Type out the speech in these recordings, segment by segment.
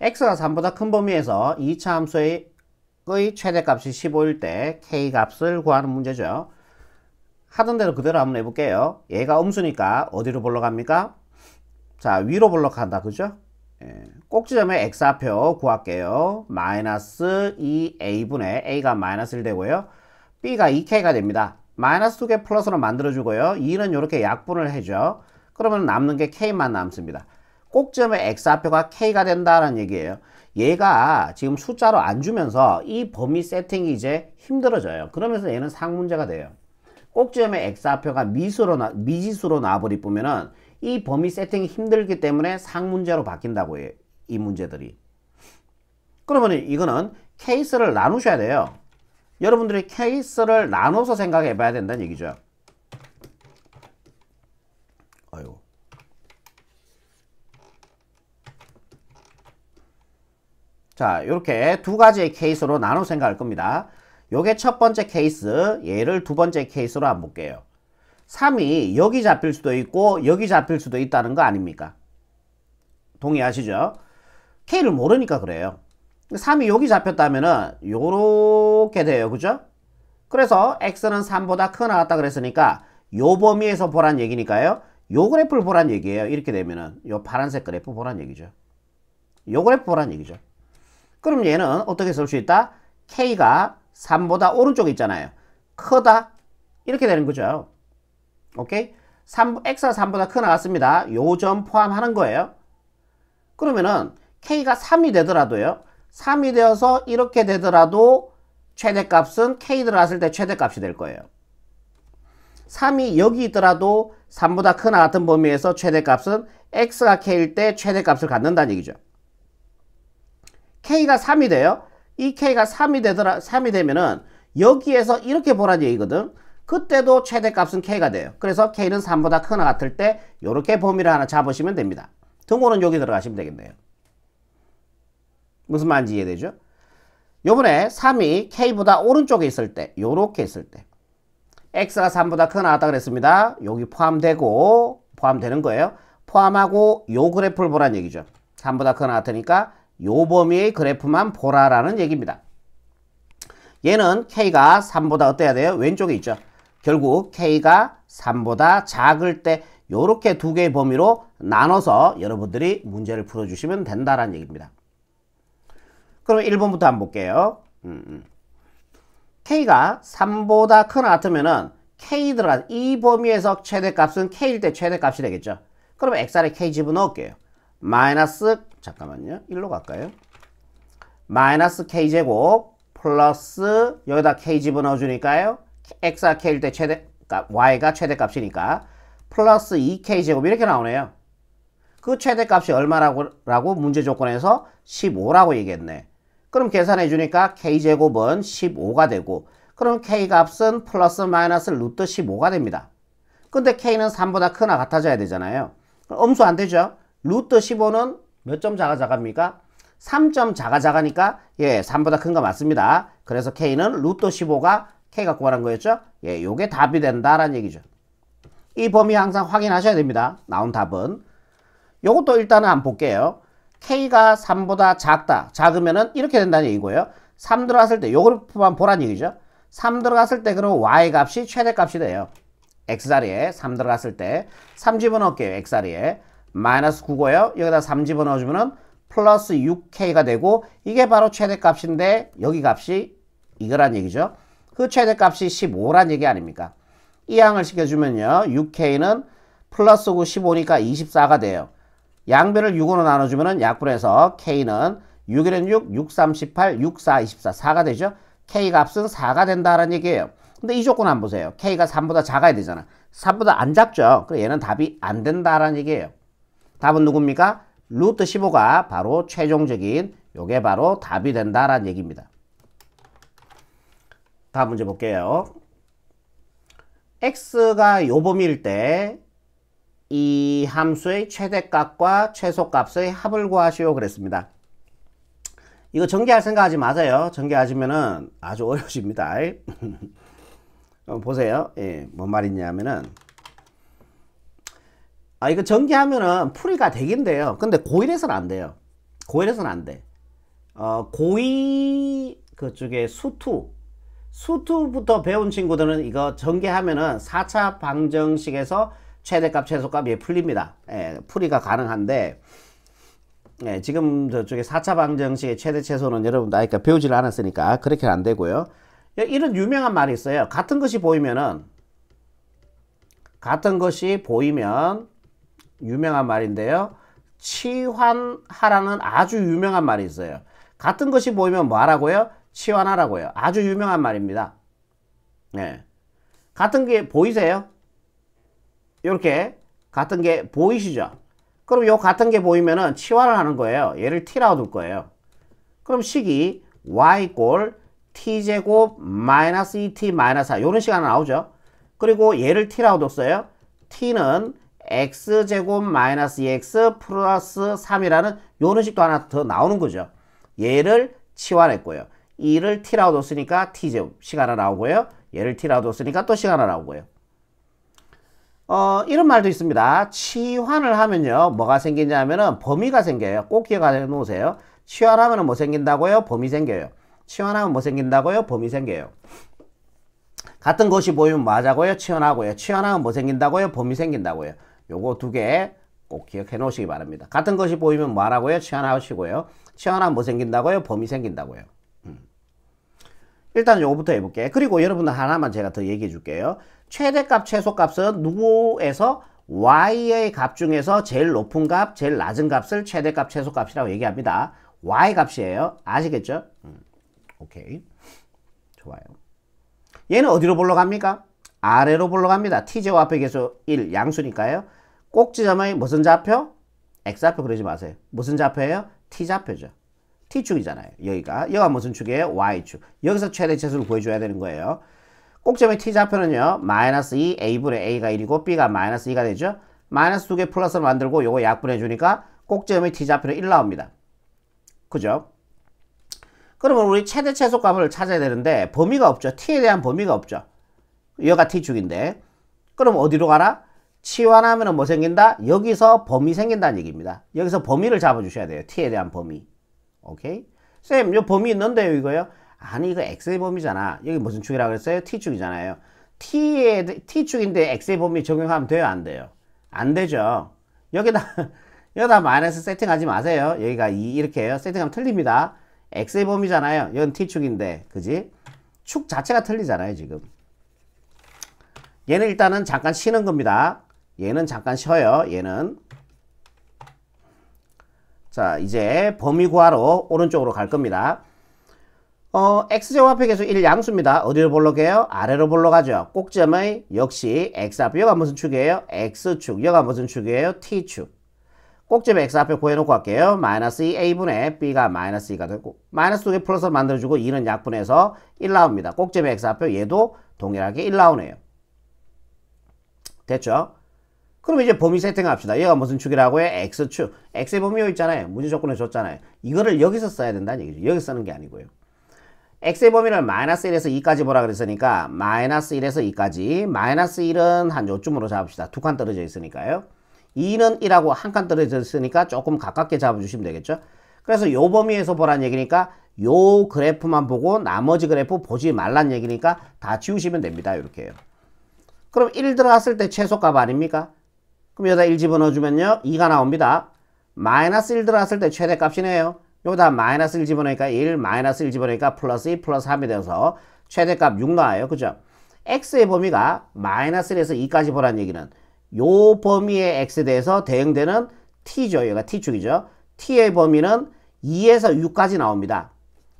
x가 3보다 큰 범위에서 2차 함수의 최대값이 15일 때 k 값을 구하는 문제죠. 하던 대로 그대로 한번 해볼게요. 얘가 음수니까 어디로 볼록합니까? 자, 위로 볼록한다. 그죠? 꼭지점에 x좌표 구할게요. 마이너스 2a분의 a가 마이너스 1 되고요. b가 2k가 됩니다. 마이너스 2개 플러스로 만들어주고요. 2는 이렇게 약분을 해줘. 그러면 남는 게 k만 남습니다. 꼭지점의 x좌표가 k가 된다는 얘기예요. 얘가 지금 숫자로 안 주면서 이 범위 세팅이 이제 힘들어져요. 그러면서 얘는 상문제가 돼요. 꼭지점의 x좌표가 미지수로 나와버리면은 이 범위 세팅이 힘들기 때문에 상문제로 바뀐다고 해요. 이 문제들이. 그러면 이거는 케이스를 나누셔야 돼요. 여러분들이 케이스를 나눠서 생각해 봐야 된다는 얘기죠. 아이고. 자, 이렇게 두 가지의 케이스로 나눠 생각할 겁니다. 요게 첫 번째 케이스, 얘를 두 번째 케이스로 한번 볼게요. 3이 여기 잡힐 수도 있고 여기 잡힐 수도 있다는 거 아닙니까? 동의하시죠? K를 모르니까 그래요. 3이 여기 잡혔다면은 요렇게 돼요. 그죠? 그래서 X는 3보다 크게 나왔다 그랬으니까 요 범위에서 보란 얘기니까요. 요 그래프를 보란 얘기예요. 이렇게 되면은 요 파란색 그래프 보란 얘기죠. 요 그래프 보란 얘기죠. 그럼 얘는 어떻게 쓸 수 있다? K가 3보다 오른쪽에 있잖아요. 크다. 이렇게 되는 거죠. 오케이? X가 3보다 크게 나왔습니다. 요 점 포함하는 거예요. 그러면은 K가 3이 되더라도요. 3이 되어서 이렇게 되더라도 최대값은 K 들어갔을 때 최대값이 될 거예요. 3이 여기 있더라도 3보다 크게 나왔던 범위에서 최대값은 X가 K일 때 최대값을 갖는다는 얘기죠. K가 3이 돼요. 이 K가 3이 되면은 여기에서 이렇게 보라는 얘기거든. 그때도 최대값은 K가 돼요. 그래서 K는 3보다 크거나 같을 때 이렇게 범위를 하나 잡으시면 됩니다. 등호는 여기 들어가시면 되겠네요. 무슨 말인지 이해되죠? 요번에 3이 K보다 오른쪽에 있을 때, 요렇게 있을 때 X가 3보다 크거나 같다 그랬습니다. 여기 포함되는 거예요. 포함하고 요 그래프를 보라는 얘기죠. 3보다 크거나 같으니까 요 범위의 그래프만 보라라는 얘기입니다. 얘는 K가 3보다 어때야 돼요? 왼쪽에 있죠. 결국 K가 3보다 작을 때 이렇게 두 개의 범위로 나눠서 여러분들이 문제를 풀어주시면 된다는 얘기입니다. 그럼 1번부터 한번 볼게요. K가 3보다 크거나 같으면은 K 들어간 이 범위에서 최대값은 K일 때 최대값이 되겠죠. 그러면 X아래 K 집어넣을게요. 마이너스, 잠깐만요. 1로 갈까요? 마이너스 K제곱 플러스 여기다 K 집어넣어 주니까요. X가 K일 때 최대값, Y가 최대값이니까 플러스 2K제곱 이렇게 나오네요. 그 최대값이 얼마라고 문제 조건에서 15라고 얘기했네. 그럼 계산해 주니까 K제곱은 15가 되고 그럼 K값은 플러스 마이너스 루트 15가 됩니다. 근데 K는 3보다 크나 같아져야 되잖아요. 음수 안 되죠? 루트 15는 몇 점 작아갑니까? 3점 작아니까 예 3보다 큰 거 맞습니다. 그래서 K는 루트 15가 K가 구하는 거였죠? 예, 요게 답이 된다라는 얘기죠. 이 범위 항상 확인하셔야 됩니다. 나온 답은. 요것도 일단은 한번 볼게요. K가 3보다 작으면은 이렇게 된다는 얘기고요. 3 들어갔을 때 요 그래프만 보란 얘기죠. 3 들어갔을 때 그럼 Y 값이 최대값이 돼요. X자리에 3 들어갔을 때 3 집어넣을게요. X자리에 마이너스 9고요. 여기다 3 집어넣어주면은 플러스 6K가 되고 이게 바로 최대값인데 여기 값이 이거란 얘기죠. 그 최대값이 15란 얘기 아닙니까? 이항을 시켜주면요. 6K는 플러스 9, 15니까 24가 돼요. 양변을 6으로 나눠주면은 약분해서 K는 6일은 6, 6, 38, 6, 4, 24, 4가 되죠. K 값은 4가 된다는 얘기예요. 근데 이 조건 한번 보세요. K가 3보다 작아야 되잖아. 3보다 안 작죠. 그래서 얘는 답이 안 된다는 얘기예요. 답은 누굽니까? 루트 15가 바로 최종적인 요게 바로 답이 된다는 얘기입니다. 다음 문제 볼게요. X가 요 범위일 때 이 함수의 최대값과 최소값의 합을 구하시오 그랬습니다. 이거 전개할 생각하지 마세요. 전개하시면은 아주 어려워집니다. 보세요. 예, 뭔 말이냐면은 이거 전개하면은 풀이가 되긴 돼요. 근데 고1에서는 안 돼요. 고1에서는 안 돼. 고2 그쪽에 수투부터 배운 친구들은 이거 전개하면은 4차 방정식에서 최대값 최소값 예 풀립니다. 예, 풀이가 가능한데 예, 지금 저쪽에 4차 방정식의 최대 최소는 여러분도 아까 배우지를 않았으니까 그렇게는 안 되고요. 이런 유명한 말이 있어요. 같은 것이 보이면 유명한 말인데요. 치환하라는 아주 유명한 말이 있어요. 같은 것이 보이면 뭐 하라고요? 치환하라고요. 아주 유명한 말입니다. 네. 같은 게 보이세요? 이렇게 같은 게 보이시죠? 그럼 요 같은 게 보이면은 치환을 하는 거예요. 얘를 t라고 둘 거예요. 그럼 식이 y 꼴 t제곱 마이너스 2t 마이너스 4 요런 식이 하나 나오죠. 그리고 얘를 t라고 뒀어요. t는 x제곱 마이너스 2x 플러스 3이라는 요런 식도 하나 더 나오는 거죠. 얘를 치환했고요. 이를 t라고 뒀으니까 t제곱 식 하나 나오고요. 얘를 t라고 뒀으니까 또 식 하나 나오고요. 이런 말도 있습니다. 치환을 하면요. 뭐가 생기냐면은 범위가 생겨요. 꼭 기억해 놓으세요. 치환하면 뭐 생긴다고요? 범위 생겨요. 치환하면 뭐 생긴다고요? 범위 생겨요. 같은 것이 보이면 뭐 하자고요? 치환하고요. 치환하면 뭐 생긴다고요? 범위 생긴다고요. 요거 두 개 꼭 기억해 놓으시기 바랍니다. 같은 것이 보이면 뭐 하라고요? 치환하시고요. 치환하면 뭐 생긴다고요? 범위 생긴다고요. 일단 요거부터 해볼게요. 그리고 여러분들 하나만 제가 더 얘기해 줄게요. 최대값, 최소값은 누구에서 y의 값 중에서 제일 높은 값, 제일 낮은 값을 최대값, 최소값이라고 얘기합니다. y 값이에요. 아시겠죠? 오케이. 좋아요. 얘는 어디로 볼러 갑니까? 아래로 볼러 갑니다. t제곱 앞에 계속 1 양수니까요. 꼭지점의 무슨 좌표? x좌표 그러지 마세요. 무슨 좌표예요? t좌표죠. t축이잖아요. 여기가 무슨 축이에요? y축. 여기서 최대 최소를 구해줘야 되는 거예요. 꼭지점의 t좌표는요. 마이너스 2 a분의 a가 1이고 b가 마이너스 2가 되죠. 마이너스 2개 플러스를 만들고 요거 약분해 주니까 꼭지점의 t좌표는 1 나옵니다. 그죠? 그러면 우리 최대 최소값을 찾아야 되는데 범위가 없죠. t에 대한 범위가 없죠. 여기가 t축인데 그럼 어디로 가라? 치환하면 뭐 생긴다? 여기서 범위 생긴다는 얘기입니다. 여기서 범위를 잡아주셔야 돼요. t에 대한 범위. 오케이? 쌤, 요 범위 있는데요, 이거요? 아니, 이거 x의 범위잖아. 여기 무슨 축이라고 그랬어요? t축이잖아요. t축인데 x의 범위 적용하면 돼요, 안 돼요? 안 되죠. 여기다 마이너스 세팅하지 마세요. 여기가 이렇게 해요. 세팅하면 틀립니다. x의 범위잖아요. 여긴 t축인데, 그지? 축 자체가 틀리잖아요, 지금. 얘는 일단은 잠깐 쉬는 겁니다. 얘는 잠깐 쉬어요. 얘는. 자, 이제 범위 구하러 오른쪽으로 갈 겁니다. x제곱 앞에 계속 1 양수입니다. 어디로 볼러 가요? 아래로 볼러 가죠. 꼭지점의 역시 x 앞에 여기가 무슨 축이에요? x축. 여기가 무슨 축이에요? t축. 꼭지점 x 앞에 구해놓고 갈게요. 마이너스 2a분의 b가 마이너스 2가 되고 마이너스 2개 플러스 만들어주고 2는 약분해서 1 나옵니다. 꼭지점 x 앞에 얘도 동일하게 1 나오네요. 됐죠? 그럼 이제 범위 세팅합시다. 얘가 무슨 축이라고요? x축. x의 범위 여기 있잖아요. 문제 조건에 줬잖아요. 이거를 여기서 써야 된다는 얘기죠. 여기 쓰는 게 아니고요. x의 범위를 마이너스 1에서 2까지 보라 그랬으니까 마이너스 1에서 2까지 마이너스 1은 한 요쯤으로 잡읍시다. 두 칸 떨어져 있으니까요. 2는 1하고 한 칸 떨어져 있으니까 조금 가깝게 잡아주시면 되겠죠. 그래서 요 범위에서 보란 얘기니까 요 그래프만 보고 나머지 그래프 보지 말란 얘기니까 다 지우시면 됩니다. 이렇게요. 그럼 1 들어갔을 때 최소값 아닙니까? 그럼 여기다 1 집어넣어주면요. 2가 나옵니다. 마이너스 1 들어갔을 때 최대값이네요. 여기다 마이너스 1 집어넣으니까 1, 마이너스 1 집어넣으니까 플러스 2, 플러스 3이 되어서 최대값 6 나와요. 그죠? x의 범위가 마이너스 1에서 2까지 보라는 얘기는 요 범위의 x에 대해서 대응되는 t죠. 여기가 t축이죠. t의 범위는 2에서 6까지 나옵니다.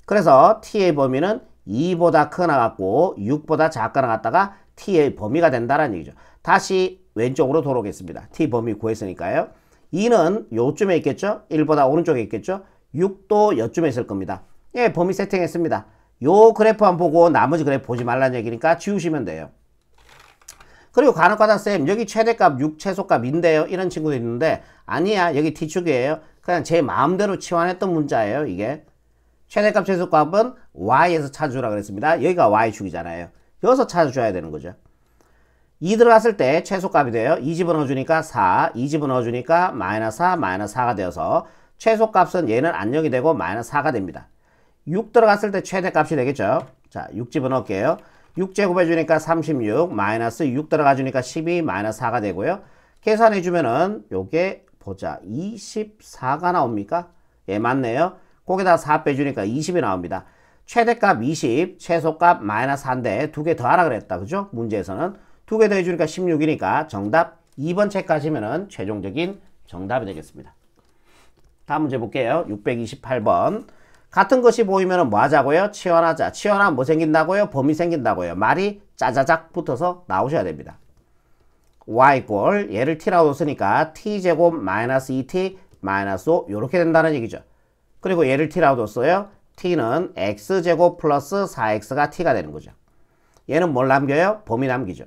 그래서 t의 범위는 2보다 크거나 같고 6보다 작거나 같다가 t의 범위가 된다는 얘기죠. 다시 왼쪽으로 돌아오겠습니다. t 범위 구했으니까요. 2는 요쯤에 있겠죠. 1보다 오른쪽에 있겠죠. 6도 요쯤에 있을 겁니다. 예, 범위 세팅했습니다. 요 그래프만 보고 나머지 그래프 보지 말라는 얘기니까 지우시면 돼요. 그리고 간혹가다 쌤 여기 최대값 6 최소값인데요. 이런 친구도 있는데 아니야. 여기 t축이에요. 그냥 제 마음대로 치환했던 문자예요. 이게 최대값 최소값은 y에서 찾아주라 그랬습니다. 여기가 y축이잖아요. 여기서 찾아줘야 되는 거죠. 2 들어갔을 때 최소값이 돼요. 2 집어넣어주니까 4, 2 집어넣어주니까 마이너스 4, 마이너스 4가 되어서 최소값은 얘는 안녕이 되고 마이너스 4가 됩니다. 6 들어갔을 때 최대값이 되겠죠. 자, 6 집어넣을게요. 6제곱해주니까 36 마이너스 6 들어가주니까 12 마이너스 4가 되고요. 계산해주면은 요게 보자 24가 나옵니까? 예, 맞네요. 거기다가 4 빼주니까 20이 나옵니다. 최대값 20, 최소값 마이너스 4인데 두 개 더하라 그랬다. 그죠? 문제에서는 두 개 더해주니까 16이니까 정답 2번 책까지면은 최종적인 정답이 되겠습니다. 다음 문제 볼게요. 628번. 같은 것이 보이면 뭐 하자고요? 치환하자. 치환하면 뭐 생긴다고요? 범위 생긴다고요. 말이 짜자작 붙어서 나오셔야 됩니다. y 꼴 얘를 t라고 뒀으니까 t제곱 마이너스 2t 마이너스 5 이렇게 된다는 얘기죠. 그리고 얘를 t라고 뒀어요. t는 x제곱 플러스 4x가 t가 되는 거죠. 얘는 뭘 남겨요? 범위 남기죠.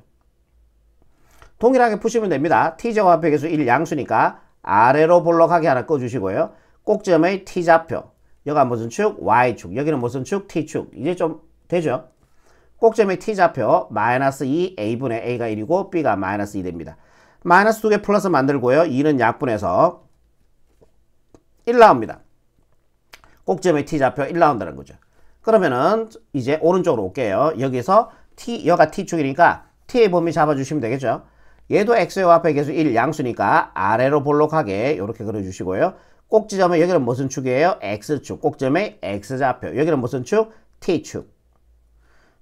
동일하게 푸시면 됩니다. t제곱 합의 계수 1 양수니까 아래로 볼록하게 하나 꺼주시고요. 꼭지점의 t좌표 여기가 무슨 축? y축. 여기는 무슨 축? t축. 이제 좀 되죠? 꼭지점의 t좌표 마이너스 2 a분의 a가 1이고 b가 마이너스 2 됩니다. 마이너스 2개 플러스 만들고요. 2는 약분해서 1 나옵니다. 꼭지점의 t좌표 1 나온다는 거죠. 그러면은 이제 오른쪽으로 올게요. 여기서 여가 t축이니까 t의 범위 잡아주시면 되겠죠. 얘도 x의 합의 계수 1 양수니까 아래로 볼록하게 이렇게 그려주시고요. 꼭지점에 여기는 무슨 축이에요? x축. 꼭지점의 x좌표. 여기는 무슨 축? t축.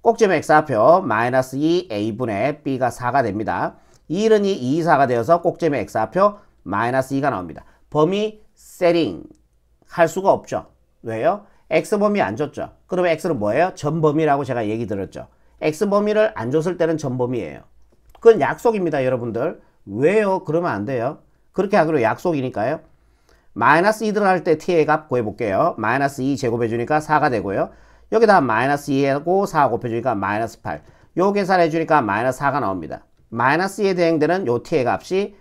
꼭지점의 x좌표 마이너스 2a분의 b가 4가 됩니다. 1은 2, 4가 되어서 꼭지점의 x좌표 마이너스 2가 나옵니다. 범위 세팅 할 수가 없죠. 왜요? x범위 안 줬죠. 그러면 x는 뭐예요? 전범위라고 제가 얘기 들었죠. x범위를 안 줬을 때는 전범위예요. 그건 약속입니다, 여러분들. 왜요? 그러면 안 돼요. 그렇게 하기로 약속이니까요. 마이너스 2 들어갈 때 t의 값 구해볼게요. 마이너스 2 제곱해주니까 4가 되고요. 여기다 마이너스 2하고 4 곱해주니까 마이너스 8. 요 계산해주니까 마이너스 4가 나옵니다. 마이너스 2에 대응되는 요 t의 값이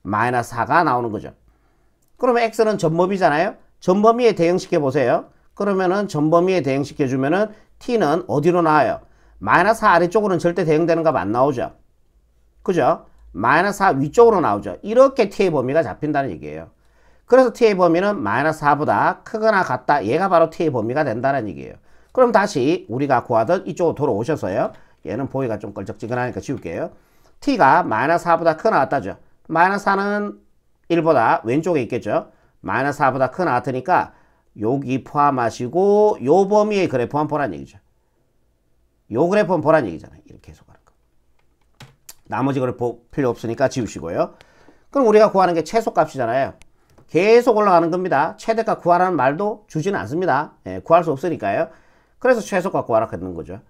마이너스 4가 나오는 거죠. 그러면 x는 전범위잖아요. 전범위에 대응시켜보세요. 그러면은 전범위에 대응시켜주면은 t는 어디로 나와요? 마이너스 4 아래쪽으로는 절대 대응되는 값 안 나오죠. 그죠? 마이너스 4 위쪽으로 나오죠. 이렇게 t의 범위가 잡힌다는 얘기예요. 그래서 t의 범위는 마이너스 4보다 크거나 같다. 얘가 바로 t의 범위가 된다는 얘기예요. 그럼 다시 우리가 구하던 이쪽으로 돌아오셔서요. 얘는 보기가 좀 걸쩍지근하니까 지울게요. t가 마이너스 4보다 크거나 같다죠. 마이너스 4는 1보다 왼쪽에 있겠죠. 마이너스 4보다 크거나 같으니까 여기 포함하시고 요 범위의 그래프만 보란 얘기죠. 요 그래프는 보란 얘기잖아요. 이렇게 해석하는 거. 나머지 그래프 필요 없으니까 지우시고요. 그럼 우리가 구하는 게 최소값이잖아요. 계속 올라가는 겁니다. 최대값 구하라는 말도 주지는 않습니다. 예, 구할 수 없으니까요. 그래서 최소값 구하라 했는 거죠.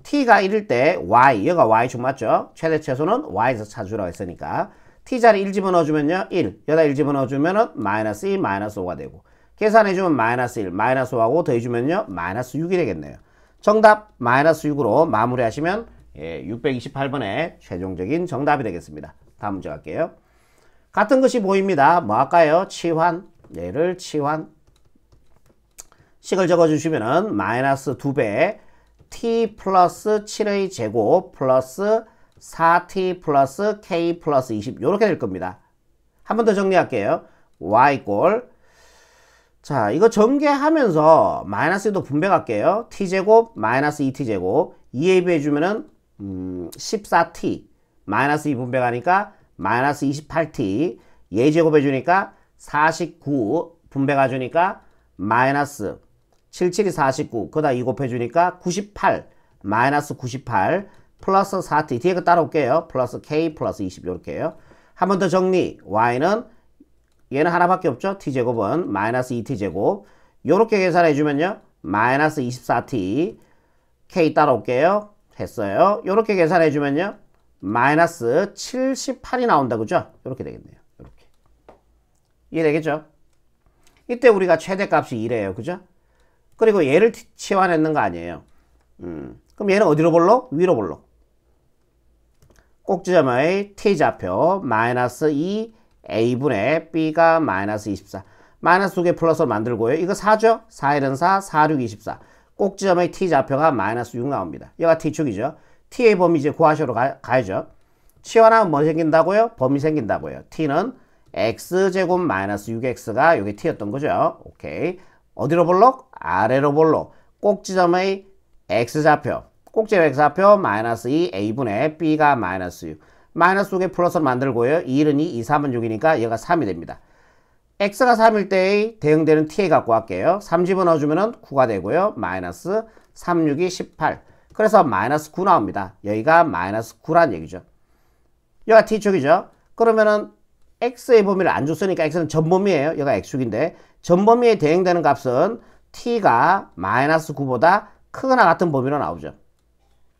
t가 1일 때 y, 여기가 y축 맞죠? 최대 최소는 y에서 찾으라고 했으니까 t자리 1 집어넣어주면요 1, 여기다 1 집어넣어주면은 마이너스 2, 마이너스 5가 되고 계산해주면 마이너스 1, 마이너스 5하고 더해주면요 마이너스 6이 되겠네요. 정답 마이너스 6으로 마무리하시면 628번의 최종적인 정답이 되겠습니다. 다음 문제 갈게요. 같은 것이 보입니다. 뭐 할까요? 치환. 얘를 치환. 식을 적어주시면은 마이너스 2배 t 플러스 7의 제곱 플러스 4t 플러스 k 플러스 20 이렇게 될 겁니다. 한 번 더 정리할게요. y 꼴. 자, 이거 전개하면서 마이너스도 분배할게요. t제곱 마이너스 2t제곱 2a 해주면은 14t 마이너스 2 분배가니까 마이너스 28t 예제곱 해주니까 49 분배가 주니까 마이너스 77이 49 그다 2 곱해주니까 98 마이너스 98 플러스 4t 뒤에 거 따라올게요. 플러스 k 플러스 20 이렇게요. 한 번 더 정리. y는 얘는 하나밖에 없죠. t제곱은 마이너스 2t제곱 요렇게 계산해주면요 마이너스 24t k 따라올게요. 했어요. 요렇게 계산해주면요 마이너스 78이 나온다. 그죠? 이렇게 되겠네요. 이렇게. 이해되겠죠? 이때 우리가 최대값이 2래요. 그죠? 그리고 얘를 치환했는 거 아니에요. 그럼 얘는 어디로 볼록? 위로 볼록. 꼭지점의 t좌표 마이너스 2 a분의 b가 마이너스 24. 마이너스 2개 플러스로 만들고요. 이거 4죠? 4일은 4, 4, 6, 24. 꼭지점의 t좌표가 마이너스 6 나옵니다. 얘가 t축이죠. t의 범위 이제 구하시러 가야죠. 치환하면 뭐 생긴다고요? 범위 생긴다고요. t는 x제곱 마이너스 6x가 요게 t였던 거죠. 오케이. 어디로 볼록? 아래로 볼록. 꼭지점의 x좌표. 꼭지점 x좌표 마이너스 2 a분의 b가 마이너스 6. 마이너스 6에 플러스를 만들고요. 2는 2, 2, 3은 6이니까 얘가 3이 됩니다. x가 3일 때의 대응되는 t에 갖고 갈게요. 3 집어넣어주면 9가 되고요. 마이너스 3, 6이 18. 그래서 마이너스 9 나옵니다. 여기가 마이너스 9란 얘기죠. 여기가 t축이죠. 그러면은 x의 범위를 안 줬으니까 x는 전범위예요. 여기가 x축인데 전범위에 대응되는 값은 t가 마이너스 9보다 크거나 같은 범위로 나오죠.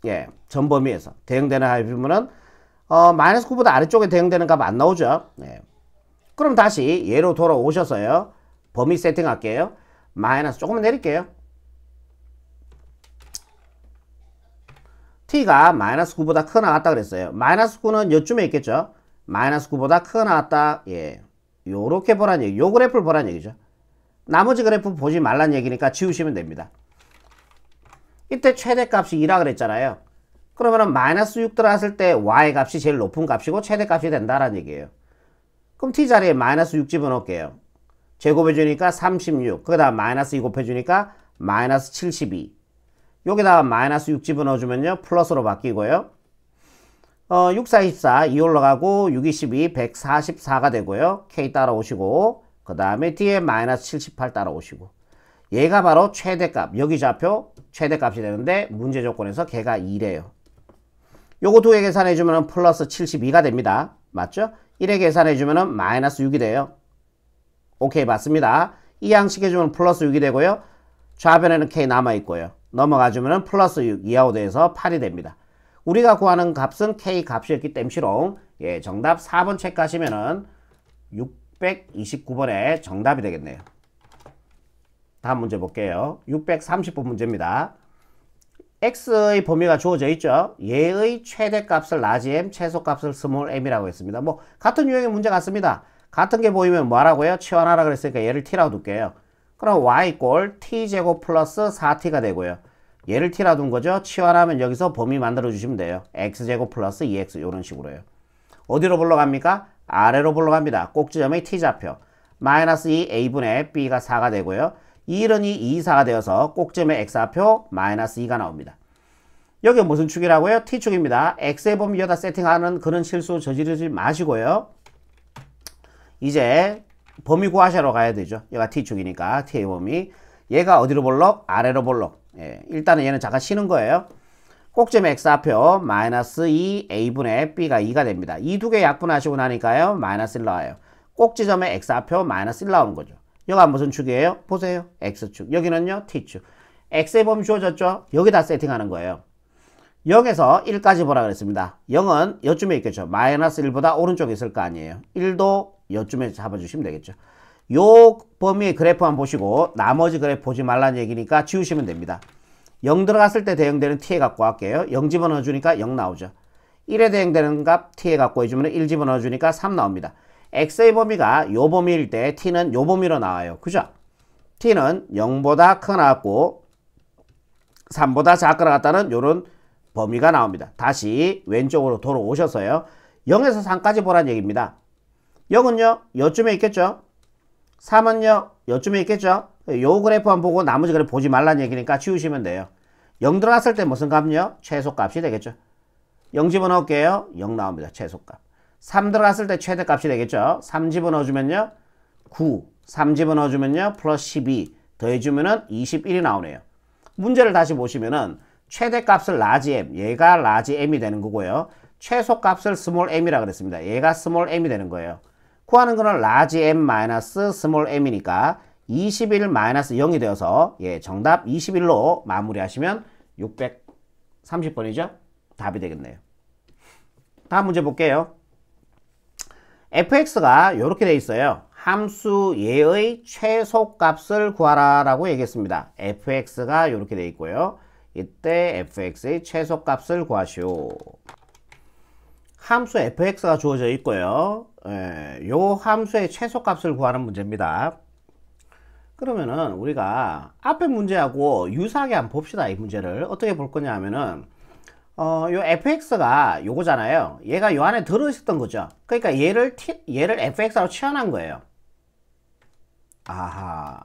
예, 전범위에서 대응되는 합이면은 마이너스 9보다 아래쪽에 대응되는 값 안 나오죠. 예. 그럼 다시 얘로 돌아오셔서요. 범위 세팅할게요. 마이너스 조금만 내릴게요. t가 마이너스 9보다 크거나 같다 그랬어요. 마이너스 9는 요쯤에 있겠죠. 마이너스 9보다 크거나 같다. 예, 요렇게 보란 얘기. 요 그래프를 보란 얘기죠. 나머지 그래프 보지 말란 얘기니까 지우시면 됩니다. 이때 최대값이 2라 그랬잖아요. 그러면은 마이너스 6 들어갔을 때 y 값이 제일 높은 값이고 최대값이 된다라는 얘기예요. 그럼 t 자리에 마이너스 6 집어넣을게요. 제곱해주니까 36. 거기다가 마이너스 2 곱해주니까 마이너스 72. 여기다가 마이너스 6 집어넣어주면요. 플러스로 바뀌고요. 6, 4, 24, 2 올라가고 6, 22, 144가 되고요. k 따라오시고 그 다음에 뒤에 마이너스 78 따라오시고 얘가 바로 최대값. 여기 좌표 최대값이 되는데 문제 조건에서 걔가 2래요. 요거 두 개 계산해주면 플러스 72가 됩니다. 맞죠? 1에 계산해주면 마이너스 6이 돼요. 오케이, 맞습니다. 이 양식 해주면 플러스 6이 되고요. 좌변에는 k 남아있고요. 넘어가주면 플러스 6, 2하고 돼서 8이 됩니다. 우리가 구하는 값은 k 값이었기 땜시롱. 예, 정답 4번 체크하시면은 629번에 정답이 되겠네요. 다음 문제 볼게요. 630번 문제입니다. x의 범위가 주어져 있죠. 얘의 최대값을 라지 m, 최소값을 스몰 m이라고 했습니다. 뭐 같은 유형의 문제 같습니다. 같은 게 보이면 뭐라고요? 치환하라 그랬으니까 얘를 t라고 둘게요. 그럼 y 꼴 t제곱 플러스 4t가 되고요. 얘를 t라 둔 거죠. 치환하면 여기서 범위 만들어 주시면 돼요. x제곱 플러스 2x 이런 식으로요. 어디로 불러 갑니까? 아래로 불러 갑니다. 꼭지점의 t좌표 마이너스 2a분의 b가 4가 되고요. 1은 2, 2, 4가 되어서 꼭지점의 x좌표 마이너스 2가 나옵니다. 여기 무슨 축이라고요? t축입니다. x의 범위 여기다 세팅하는 그런 실수 저지르지 마시고요. 이제 범위 구하시러 가야 되죠. 얘가 t축이니까 t의 범위. 얘가 어디로 볼록? 아래로 볼록. 예, 일단은 얘는 잠깐 쉬는 거예요. 꼭지점의 x좌표 마이너스 2a분의 b가 2가 됩니다. 이 두 개 약분하시고 나니까요. 마이너스 1 나와요. 꼭지점의 x좌표 마이너스 1 나오는 거죠. 여기가 무슨 축이에요? 보세요. x축. 여기는요. t축. x의 범위 주어졌죠? 여기다 세팅하는 거예요. 0에서 1까지 보라 그랬습니다. 0은 여쯤에 있겠죠. 마이너스 1보다 오른쪽에 있을 거 아니에요. 1도 여쯤에 잡아주시면 되겠죠. 요 범위의 그래프만 보시고 나머지 그래프 보지 말라는 얘기니까 지우시면 됩니다. 0 들어갔을 때 대응되는 t에 갖고 할게요. 0 집어넣어 주니까 0 나오죠. 1에 대응되는 값 t에 갖고 해주면 1 집어넣어 주니까 3 나옵니다. x의 범위가 요 범위일 때 t는 요 범위로 나와요. 그죠? t는 0보다 크거나 같고 3보다 작거나 같다는 요런 범위가 나옵니다. 다시 왼쪽으로 돌아오셔서요. 0에서 3까지 보란 얘기입니다. 0은요. 요쯤에 있겠죠. 3은요. 요쯤에 있겠죠. 요 그래프만 보고 나머지 그래프 보지 말라는 얘기니까 지우시면 돼요. 0 들어갔을 때 무슨 값이요? 최소값이 되겠죠. 0 집어넣을게요. 0 나옵니다. 최소값. 3 들어갔을 때 최대값이 되겠죠. 3 집어넣어주면요. 9. 3 집어넣어주면요. 플러스 12. 더해주면은 21이 나오네요. 문제를 다시 보시면은 최대값을 라지 m. 얘가 라지 m이 되는 거고요. 최소값을 스몰 m이라 그랬습니다. 얘가 스몰 m이 되는 거예요. 구하는 거는 라지 m 마이너스 스몰 m이니까 21 마이너스 0이 되어서 예, 정답 21로 마무리하시면 630번이죠. 답이 되겠네요. 다음 문제 볼게요. fx가 이렇게 돼 있어요. 함수 얘의 최소값을 구하라 라고 얘기했습니다. fx가 이렇게 돼 있고요. 이때 fx의 최소값을 구하시오. 함수 fx가 주어져 있고요. 요 함수의 최소값을 구하는 문제입니다. 그러면은 우리가 앞에 문제하고 유사하게 한번 봅시다. 이 문제를 어떻게 볼 거냐 하면은 요 fx가 요거잖아요. 얘가 요 안에 들어있었던 거죠. 그러니까 얘를 fx로 치환한 거예요. 아하.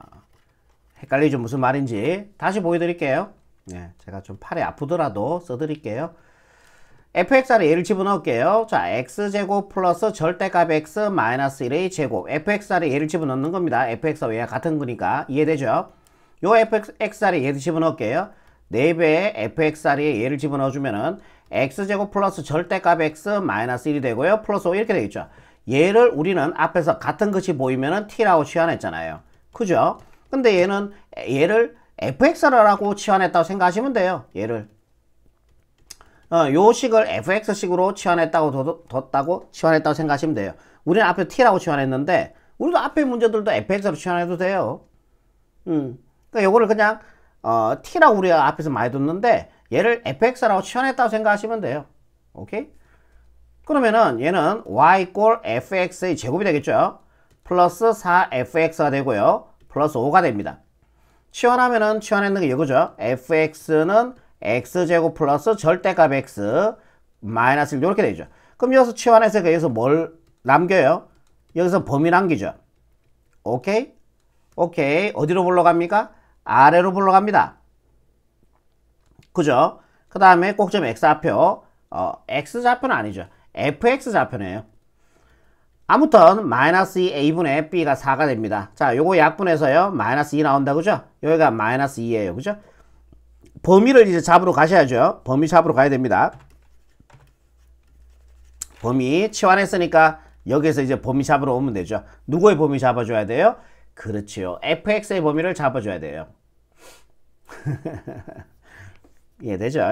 헷갈리죠? 무슨 말인지. 다시 보여드릴게요. 네, 제가 좀 팔이 아프더라도 써드릴게요. fx 안에 얘를 집어넣을게요. 자, x제곱 플러스 절대값 x 마이너스 1의 제곱. fx 안에 얘를 집어넣는 겁니다. fx와 얘가 같은 거니까. 이해되죠? 요 fx 안에 얘를 집어넣을게요. 4배의 fx 안에 얘를 집어넣어주면은 x제곱 플러스 절대값 x 마이너스 1이 되고요. 플러스 5 이렇게 되겠죠. 얘를 우리는 앞에서 같은 것이 보이면은 t라고 치환했잖아요. 그죠? 근데 얘를 fx라고 치환했다고 생각하시면 돼요. 얘를. 요 식을 fx식으로 치환했다고 뒀다고 치환했다고 생각하시면 돼요. 우리는 앞에 t라고 치환했는데 우리도 앞에 문제들도 fx로 치환해도 돼요. 그러니까 요거를 그냥 t라고 우리가 앞에서 많이 뒀는데 얘를 fx라고 치환했다고 생각하시면 돼요. 오케이? 그러면은 얘는 y 꼴 fx의 제곱이 되겠죠. 플러스 4fx가 되고요. 플러스 5가 됩니다. 치환하면은 치환했는 게 이거죠. fx는 x제곱 플러스 절대값 x 마이너스 1 이렇게 되죠. 그럼 여기서 치환해서 여기서 뭘 남겨요? 여기서 범위 남기죠. 오케이? 오케이. 어디로 불러갑니까? 아래로 불러갑니다. 그죠? 그 다음에 꼭점 x좌표 x좌표는 아니죠. fx좌표네요. 아무튼 마이너스 2a분의 b가 4가 됩니다. 자, 요거 약분해서요. 마이너스 2 나온다. 그죠? 여기가 마이너스 2예요. 그죠? 범위를 이제 잡으러 가셔야죠. 범위 잡으러 가야 됩니다. 범위 치환했으니까 여기에서 이제 범위 잡으러 오면 되죠. 누구의 범위 잡아줘야 돼요? 그렇지요. fx의 범위를 잡아줘야 돼요. 이해되죠?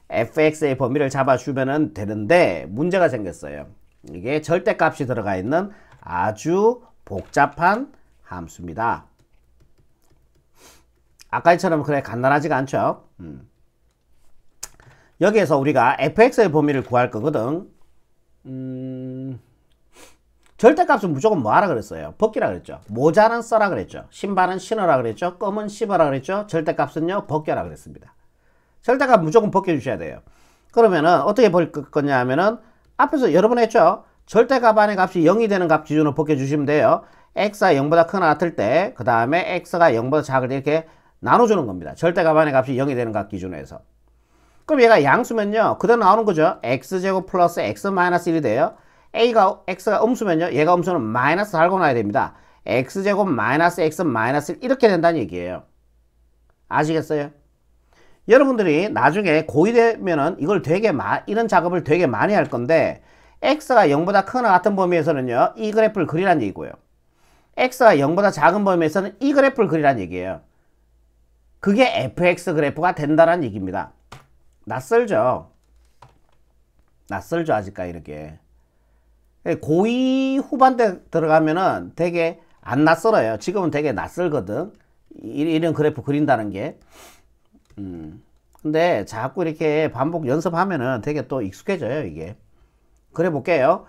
fx의 범위를 잡아주면 되는데 문제가 생겼어요. 이게 절대값이 들어가 있는 아주 복잡한 함수입니다. 아까처럼 그래 간단하지가 않죠. 여기에서 우리가 fx의 범위를 구할 거거든. 절대값은 무조건 뭐 하라 그랬어요? 벗기라 그랬죠. 모자는 써라 그랬죠. 신발은 신어라 그랬죠. 껌은 씹어라 그랬죠. 절대값은요 벗겨라 그랬습니다. 절대값 무조건 벗겨주셔야 돼요. 그러면은 어떻게 벗길 거냐 하면은 앞에서 여러 번 했죠. 절대값 안에 값이 0이 되는 값 기준으로 벗겨주시면 돼요. x가 0보다 크거나 같을 때 그 다음에 x가 0보다 작을 때 이렇게 나눠주는 겁니다. 절대값 안에 값이 0이 되는 값 기준으로 해서. 그럼 얘가 양수면요. 그대로 나오는 거죠. x제곱 플러스 x 마이너스 1이 돼요. x가 음수면요. 얘가 음수는 마이너스 달고 나야 됩니다. x제곱 마이너스 x 마이너스 1 이렇게 된다는 얘기예요. 아시겠어요? 여러분들이 나중에 고2 되면은 이걸 이런 작업을 되게 많이 할 건데 x가 0보다 크거나 같은 범위에서는요. 이 그래프를 그리라는 얘기고요. x가 0보다 작은 범위에서는 이 그래프를 그리라는 얘기예요. 그게 fx 그래프가 된다는 얘기입니다. 낯설죠? 낯설죠 아직까지 이렇게. 고2 후반대 들어가면은 되게 안 낯설어요. 지금은 되게 낯설거든. 이런 그래프 그린다는 게. 근데 자꾸 이렇게 반복 연습하면은 되게 또 익숙해져요 이게. 그래 볼게요.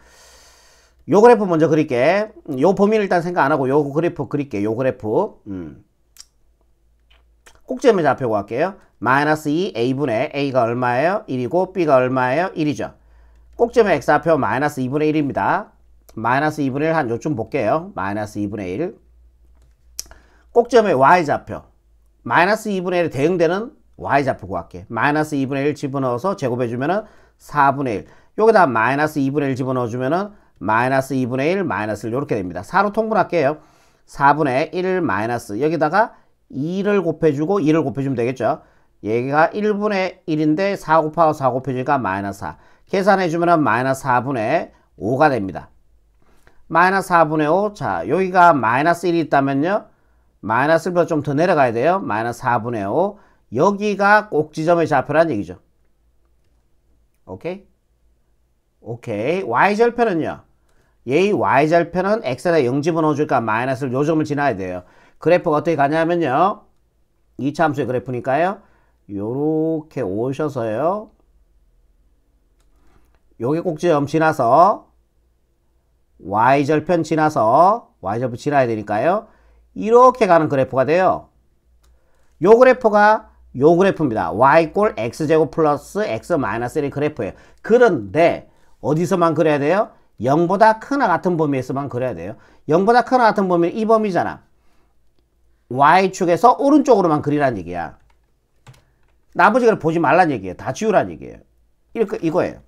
요 그래프 먼저 그릴게. 요 범위를 일단 생각 안 하고 요 그래프 그릴게. 요 그래프. 꼭지점의 좌표고 할게요. 마이너스 2 a분의 a가 얼마예요? 1이고 b가 얼마예요? 1이죠. 꼭지점의 x좌표 마이너스 2분의 1입니다. 마이너스 2분의 1 한 요쯤 볼게요. 마이너스 2분의 1. 꼭지점의 y좌표 마이너스 2분의 1에 대응되는 y좌표 구할게. 마이너스 2분의 1 집어넣어서 제곱해주면은 4분의 1. 여기다 마이너스 2분의 1 집어넣어주면은 마이너스 2분의 1 마이너스 1 이렇게 됩니다. 4로 통분할게요. 4분의 1 마이너스 여기다가 2를 곱해주고 2를 곱해주면 되겠죠. 얘가 1분의 1인데 4 곱하고 4 곱해주니까 마이너스 4. 계산해주면 마이너스 4분의 5가 됩니다. 마이너스 4분의 5. 자, 여기가 마이너스 1이 있다면요. 마이너스 1보다 좀 더 내려가야 돼요. 마이너스 4분의 5. 여기가 꼭지점의 좌표란 얘기죠. 오케이? 오케이. y절편은요. 얘의 y절편은 x에다 0 집어넣어줄까 마이너스를 요 점을 지나야 돼요. 그래프가 어떻게 가냐면요. 2차 함수의 그래프니까요. 요렇게 오셔서요. 여기 꼭지점 지나서 y절편 지나서 y절편 지나야 되니까요. 이렇게 가는 그래프가 돼요. 요 그래프가 요 그래프입니다. y 꼴 x제곱 플러스 x 마이너스 1의 그래프예요. 그런데 어디서만 그려야 돼요? 0보다 크나 같은 범위에서만 그려야 돼요. 0보다 크나 같은 범위는 이 범위잖아. y축에서 오른쪽으로만 그리란 얘기야. 나머지 그래프 보지 말란 얘기예요. 다 지우란 얘기예요. 이거예요.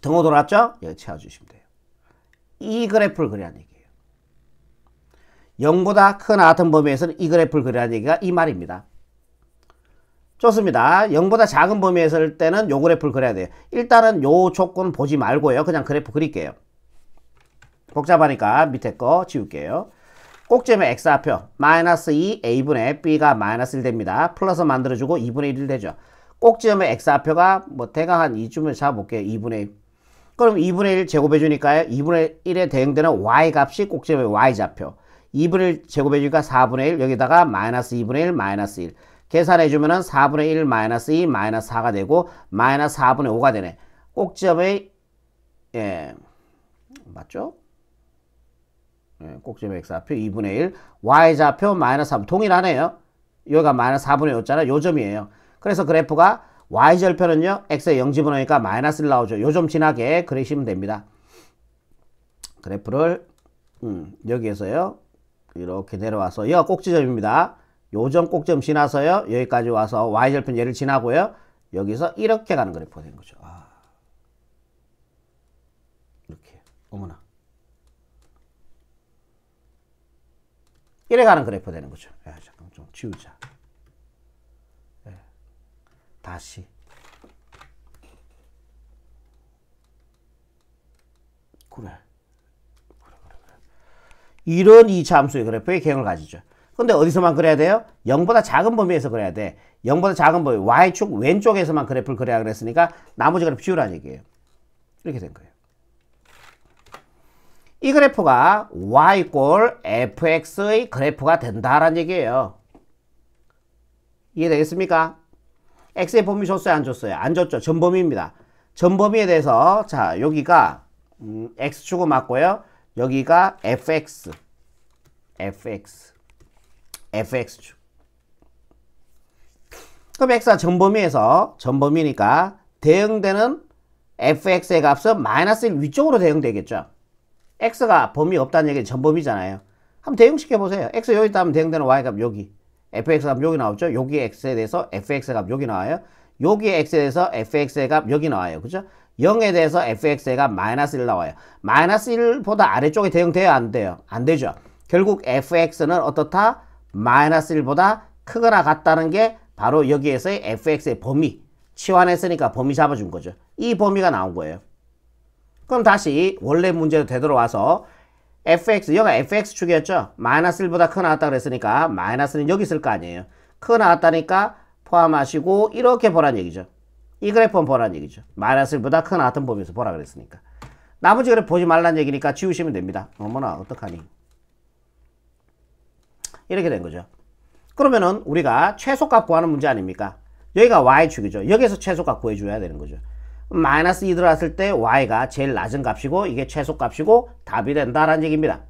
등호 돌았죠? 여기 채워주시면 돼요. 이 그래프를 그리란 얘기예요. 0보다 크나 같은 범위에서는 이 그래프를 그리란 얘기가 이 말입니다. 좋습니다. 0보다 작은 범위에서 할 때는 요 그래프를 그려야 돼요. 일단은 요 조건 보지 말고요. 그냥 그래프 그릴게요. 복잡하니까 밑에 거 지울게요. 꼭지점의 x좌표 마이너스 2 a분의 b가 마이너스 1 됩니다. 플러스 만들어주고 2분의 1 되죠. 꼭지점의 x좌표가 뭐 대강 한 2쯤을 잡아볼게요. 2분의 1. 그럼 2분의 1 제곱해주니까요. 2분의 1에 대응되는 y 값이 꼭지점의 y좌표. 2분의 1 제곱해주니까 4분의 1 여기다가 마이너스 2분의 1 마이너스 1. 계산해주면은 4분의 1 마이너스 2 마이너스 4가 되고 마이너스 4분의 5가 되네. 꼭지점의 맞죠? 꼭지점의 x좌표 2분의 1 y좌표 마이너스 3 동일하네요. 여기가 마이너스 4분의 5잖아. 요 점이에요. 그래서 그래프가 y절편은요 x에 0 집어넣으니까 마이너스 1 나오죠. 요 점 지나게 그리시면 됩니다. 그래프를 여기에서요 이렇게 내려와서 여기가 꼭지점입니다. 요점 꼭지점 지나서요 여기까지 와서 y절편 얘를 지나고요 여기서 이렇게 가는 그래프가 된 거죠. 이렇게 어머나 이래 가는 그래프가 되는 거죠. 잠깐 좀 지우자. 다시 그래. 이런 이차 함수의 그래프의 개형을 가지죠. 근데 어디서만 그려야 돼요? 0보다 작은 범위에서 그려야 돼. 0보다 작은 범위 y축 왼쪽에서만 그래프를 그려야 그랬으니까 나머지 그래프 지우라는 얘기예요. 이렇게 된 거예요. 이 그래프가 y 꼴 fx의 그래프가 된다라는 얘기예요. 이해되겠습니까? x의 범위 줬어요? 안 줬어요? 안 줬죠. 전범위입니다. 전범위에 대해서 자 여기가 x축은 맞고요. 여기가 fx축. 그럼 x가 전범위니까 대응되는 fx의 값은 마이너스 1 위쪽으로 대응되겠죠. x가 범위 없다는 얘기는 전범위잖아요. 한번 대응시켜보세요. x 여기 있다면 대응되는 y값 여기. fx 값 여기 나오죠. 여기 x에 대해서 fx 값 여기 나와요. 여기 x에 대해서 fx의 값 여기 나와요. 그죠? 0에 대해서 fx의 값 마이너스 1 나와요. 마이너스 1보다 아래쪽에 대응돼요? 안 돼요? 안 되죠. 결국 fx는 어떻다? 마이너스 1보다 크거나 같다는 게 바로 여기에서의 fx의 범위. 치환했으니까 범위 잡아준 거죠. 이 범위가 나온 거예요. 그럼 다시 원래 문제로 되돌아와서 fx, 여기가 fx축이었죠? 마이너스 1보다 크 나왔다 그랬으니까 마이너스는 여기 있을 거 아니에요. 크 나왔다니까 포함하시고 이렇게 보란 얘기죠. 이 그래프는 보란 얘기죠. 마이너스 1보다 크 나왔던 범위에서 보라 그랬으니까. 나머지 그래프 보지 말란 얘기니까 지우시면 됩니다. 어머나 어떡하니. 이렇게 된 거죠. 그러면은 우리가 최소값 구하는 문제 아닙니까? 여기가 y축이죠. 여기서 최소값 구해줘야 되는 거죠. 마이너스 2 들어갔을 때 y가 제일 낮은 값이고 이게 최소값이고 답이 된다라는 얘기입니다.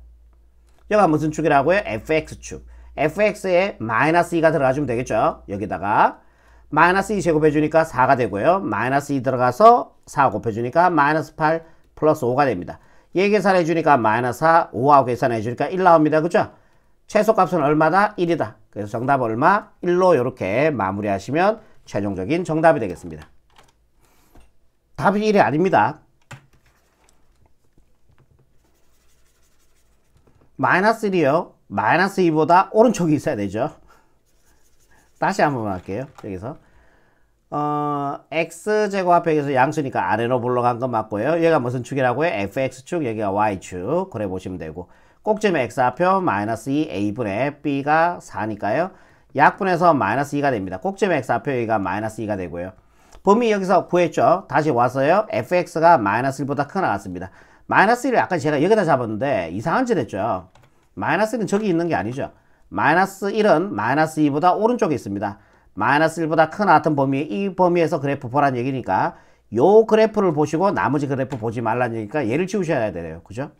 여기가 무슨 축이라고요? fx축. fx에 마이너스 2가 들어가주면 되겠죠. 여기다가 마이너스 2 제곱해주니까 4가 되고요. 마이너스 2 들어가서 4 곱해주니까 마이너스 8 플러스 5가 됩니다. 얘 계산해주니까 마이너스 4, 5하고 계산해주니까 1 나옵니다. 그죠? 최소값은 얼마다? 1이다. 그래서 정답 얼마? 1로 이렇게 마무리하시면 최종적인 정답이 되겠습니다. 답이 1이 아닙니다. 마이너스 1이요. 마이너스 2보다 오른쪽이 있어야 되죠. 다시 한번 할게요. 여기서 x제곱합에서 양수니까 아래로 불러간 거 맞고요. 얘가 무슨 축이라고요? fx축, 여기가 y축. 그래 보시면 되고 꼭지점의 x좌표 마이너스 2 a분의 b가 4니까요. 약분해서 마이너스 2가 됩니다. 꼭지점의 x좌표 여기가 마이너스 2가 되고요. 범위 여기서 구했죠. 다시 와서요. fx가 마이너스 1보다 크 나왔습니다. 마이너스 1을 아까 제가 여기다 잡았는데 이상한 짓 했죠. 마이너스 1은 저기 있는 게 아니죠. 마이너스 1은 마이너스 2보다 오른쪽에 있습니다. 마이너스 1보다 크 나왔던 범위, 이 범위에서 그래프 보라는 얘기니까 요 그래프를 보시고 나머지 그래프 보지 말라는 얘기니까 얘를 지우셔야 돼요. 그죠?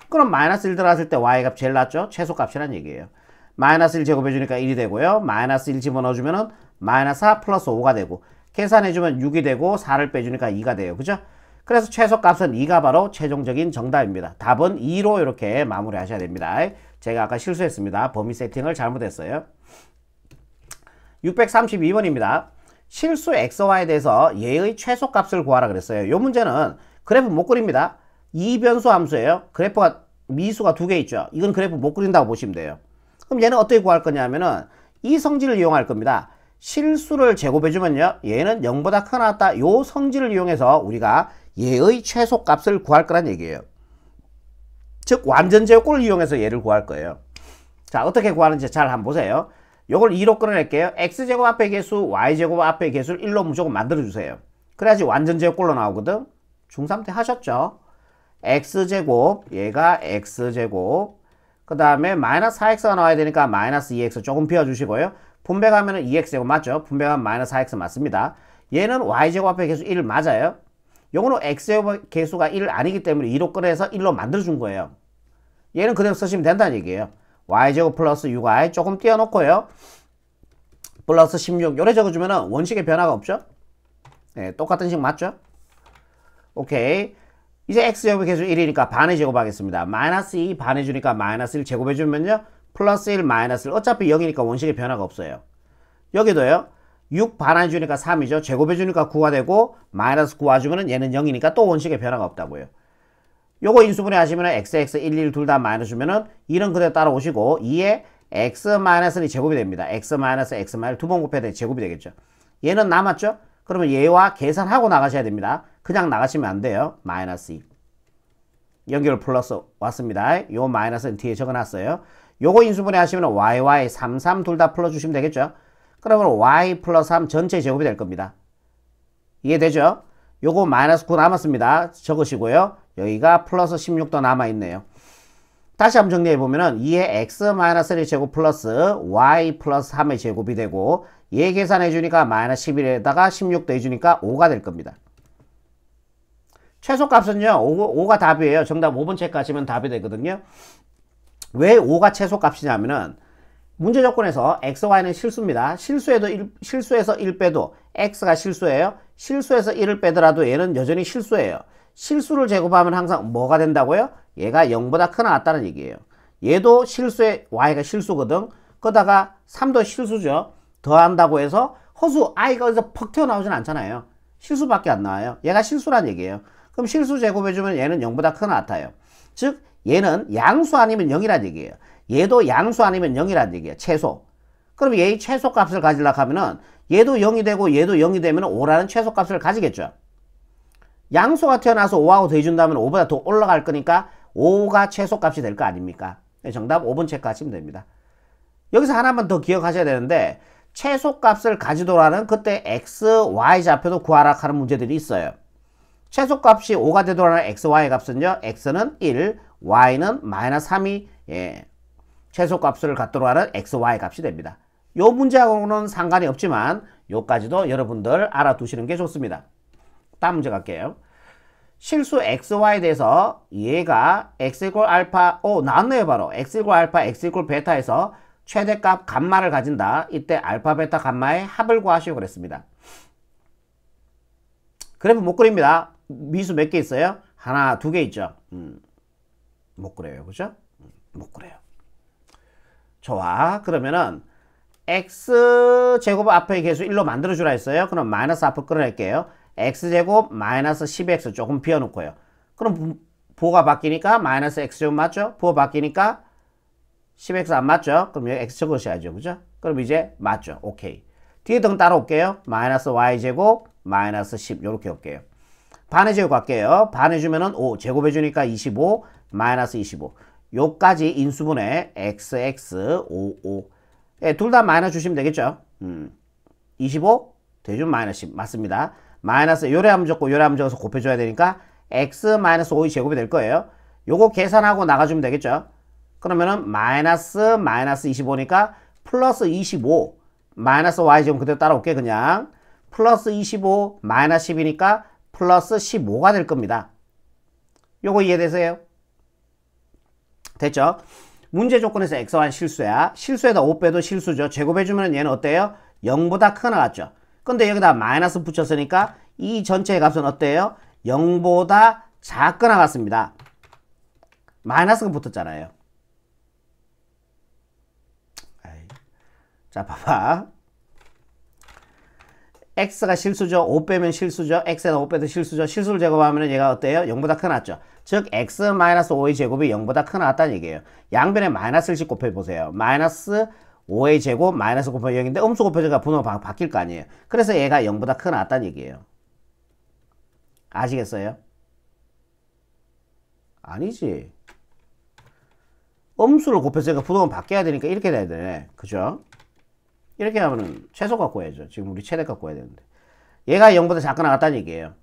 그럼 마이너스 1 들어갔을 때 y값 제일 낮죠? 최소값이란 얘기예요. 마이너스 1 제곱해주니까 1이 되고요. 마이너스 1 집어넣어주면은 마이너스 4 플러스 5가 되고, 계산해주면 6이 되고 4를 빼주니까 2가 돼요. 그죠? 그래서 최소값은 2가 바로 최종적인 정답입니다. 답은 2로 이렇게 마무리 하셔야 됩니다. 제가 아까 실수했습니다. 범위 세팅을 잘못했어요. 632번입니다. 실수 xy에 대해서 얘의 최소값을 구하라 그랬어요. 이 문제는 그래프 못 그립니다. 이변수 함수예요. 그래프가 미수가 두 개 있죠. 이건 그래프 못 그린다고 보시면 돼요. 그럼 얘는 어떻게 구할 거냐면은 이 성질을 이용할 겁니다. 실수를 제곱해주면요, 얘는 0보다 크나 같다. 요 성질을 이용해서 우리가 얘의 최소값을 구할 거란 얘기예요. 즉 완전 제곱꼴을 이용해서 얘를 구할 거예요. 자, 어떻게 구하는지 잘 한번 보세요. 요걸 2로 끌어낼게요. x제곱 앞에 개수, y제곱 앞에 개수를 1로 무조건 만들어주세요. 그래야지 완전 제곱꼴로 나오거든. 중3 때 하셨죠? x제곱, 얘가 x제곱, 그 다음에 마이너스 4x가 나와야 되니까 마이너스 2x 조금 비워주시고요. 분배가면은 2x제곱 맞죠? 분배가면 마이너스 4x 맞습니다. 얘는 y제곱 앞에 개수 1 맞아요. 요거는 x제곱 개수가 1 아니기 때문에 2로 끌어서 1로 만들어준 거예요. 얘는 그대로 쓰시면 된다는 얘기예요. y제곱 플러스 6y 조금 띄워놓고요. 플러스 16 요래 적어주면은 원식의 변화가 없죠? 네, 똑같은 식 맞죠? 오케이. 이제 x제곱의 개수 1이니까 반의 제곱하겠습니다. 마이너스 2 반해주니까 마이너스 1 제곱해주면요. 플러스 1 마이너스 1 어차피 0이니까 원식의 변화가 없어요. 여기도요. 6 반해주니까 3이죠. 제곱해주니까 9가 되고 마이너스 9 와주면은 얘는 0이니까 또 원식의 변화가 없다고요. 요거 인수분해 하시면은 x, 1, 1 둘 다 마이너스 주면은 1은 그대로 따라오시고 2에 x 마이너스는 제곱이 됩니다. x 마이너스 x 마이너스 두 번 곱해야 돼 제곱이 되겠죠. 얘는 남았죠? 그러면 얘와 계산하고 나가셔야 됩니다. 그냥 나가시면 안 돼요. 마이너스 2. 연결 플러스 왔습니다. 요 마이너스는 뒤에 적어놨어요. 요거 인수분해 하시면 y, 3, 3 둘 다 풀어주시면 되겠죠. 그러면 y 플러스 3 전체 제곱이 될 겁니다. 이해되죠? 요거 마이너스 9 남았습니다. 적으시고요. 여기가 플러스 16도 남아있네요. 다시 한번 정리해보면은 2의 x 마이너스 1의 제곱 플러스 y 플러스 3의 제곱이 되고 얘 계산해주니까 마이너스 11에다가 16 더해주니까 5가 될 겁니다. 최소값은요 5가 답이에요. 정답 5번 체크하시면 답이 되거든요. 왜 5가 최소값이냐면은 문제 조건에서 x, y는 실수입니다. 실수에서 1 빼도 x가 실수예요. 실수에서 1을 빼더라도 얘는 여전히 실수예요. 실수를 제곱하면 항상 뭐가 된다고요? 얘가 0보다 크나 같다는 얘기예요. 얘도 실수에 y가 실수거든. 그러다가 3도 실수죠. 더한다고 해서 허수 i가 어디서 퍽 튀어나오진 않잖아요. 실수밖에 안 나와요. 얘가 실수란 얘기예요. 그럼 실수 제곱해주면 얘는 0보다 크나 같아요. 즉 얘는 양수 아니면 0이란 얘기예요. 얘도 양수 아니면 0이란 얘기예요. 최소. 그럼 얘의 최소값을 가지려고 하면은 얘도 0이 되고 얘도 0이 되면 5라는 최소값을 가지겠죠. 양수가 태어나서 5하고 더해준다면 5보다 더 올라갈 거니까 5가 최소값이 될 거 아닙니까? 정답 5번 체크하시면 됩니다. 여기서 하나만 더 기억하셔야 되는데 최소값을 가지도라는 그때 x, y 좌표도 구하라 하는 문제들이 있어요. 최소값이 5가 되도라는 x, y 값은요. x는 1, y는 마이너스 3이 최소값을 갖도록 하는 x, y 값이 됩니다. 요 문제하고는 상관이 없지만 요까지도 여러분들 알아두시는 게 좋습니다. 다음 문제 갈게요. 실수 xy에 대해서 얘가 x 이퀄 알파, 나왔네요 바로. x 이퀄 알파, x 이퀄 베타에서 최대값 감마를 가진다. 이때 알파, 베타, 감마의 합을 구하시오 그랬습니다. 그래프 못 그립니다. 미수 몇 개 있어요? 하나, 두 개 있죠. 못 그래요. 그죠? 못 그래요. 좋아. 그러면은 x제곱 앞에 개수 1로 만들어주라 했어요. 그럼 마이너스 앞을 끌어낼게요. x제곱 마이너스 10x 조금 비워놓고요. 그럼 부호가 바뀌니까 마이너스 x제곱 맞죠? 부호 바뀌니까 10x 안 맞죠? 그럼 여기 x 적으셔야죠. 그죠? 그럼 이제 맞죠? 오케이. 뒤에 등 따라올게요. 마이너스 y제곱 마이너스 10 요렇게 올게요. 반의 제곱 갈게요. 반해주면은 5 제곱해주니까 25 마이너스 25 요까지 인수분해 xx 55 둘 다 마이너스 주시면 되겠죠. 25 대준 마이너스 10 맞습니다. 마이너스 요래 하면 적고 요래 하면 적어서 곱해줘야 되니까 x 마이너스 5의 제곱이 될 거예요. 요거 계산하고 나가주면 되겠죠. 그러면은 마이너스 25니까 플러스 25 마이너스 y 제곱 그대로 따라올게 그냥 플러스 25 마이너스 10이니까 플러스 15가 될 겁니다. 요거 이해되세요? 됐죠? 문제 조건에서 x는 실수야. 실수에다 5 빼도 실수죠. 제곱해주면 얘는 어때요? 0보다 크게 나갔죠. 근데 여기다 마이너스 붙였으니까 이 전체의 값은 어때요? 0보다 작게 나갔습니다. 마이너스가 붙었잖아요. 자, 봐봐. x가 실수죠. 5 빼면 실수죠. x에다 5 빼도 실수죠. 실수를 제곱하면 얘가 어때요? 0보다 크게 나왔죠. 즉 x-5의 제곱이 0보다 크게 나왔다는 얘기예요. 양변에 마이너스를 곱해보세요. 마이너스 5의 제곱 마이너스 곱하기 0인데 음수 곱해져가 분모가 바뀔 거 아니에요. 그래서 얘가 0보다 크게 나왔다는 얘기예요. 아시겠어요? 아니지. 음수를 곱해서니까 분모가 바뀌어야 되니까 이렇게 돼야 되네. 그죠? 이렇게 하면은 최소 갖고 해야죠. 지금 우리 최대 갖고 해야 되는데. 얘가 0보다 작게 나갔다는 얘기예요.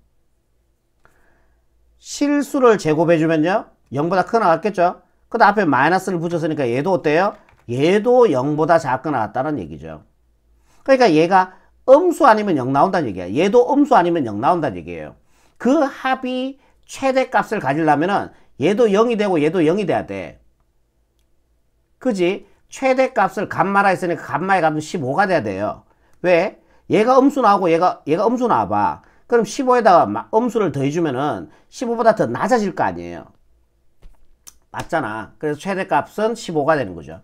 실수를 제곱해주면요. 0보다 크게 나갔겠죠? 근데 앞에 마이너스를 붙였으니까 얘도 어때요? 얘도 0보다 작게 나왔다는 얘기죠. 그러니까 얘가 음수 아니면 0 나온다는 얘기야. 얘도 음수 아니면 0 나온다는 얘기예요. 그 합이 최대값을 가지려면은 얘도 0이 되고 얘도 0이 돼야 돼. 그지? 최대값을 감마라 했으니까 감마의 값은 15가 돼야 돼요. 왜? 얘가 음수 나오고 얘가 음수 나와봐. 그럼 15에다가 음수를 더해주면은 15보다 더 낮아질 거 아니에요. 맞잖아. 그래서 최대값은 15가 되는 거죠.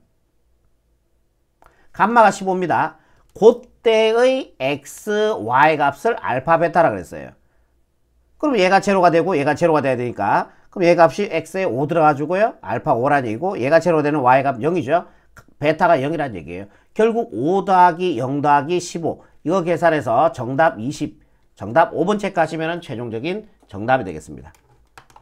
감마가 15입니다. 그때의 x, y 값을 알파, 베타라 그랬어요. 그럼 얘가 제로가 되고 얘가 제로가 돼야 되니까 그럼 얘 값이 x에 5 들어가지고요. 알파 5라는 얘기고 얘가 제로가 되는 y 값 0이죠. 베타가 0이라는 얘기예요. 결국 5 더하기 0 더하기 15 이거 계산해서 정답 20 정답 5번 체크하시면 최종적인 정답이 되겠습니다.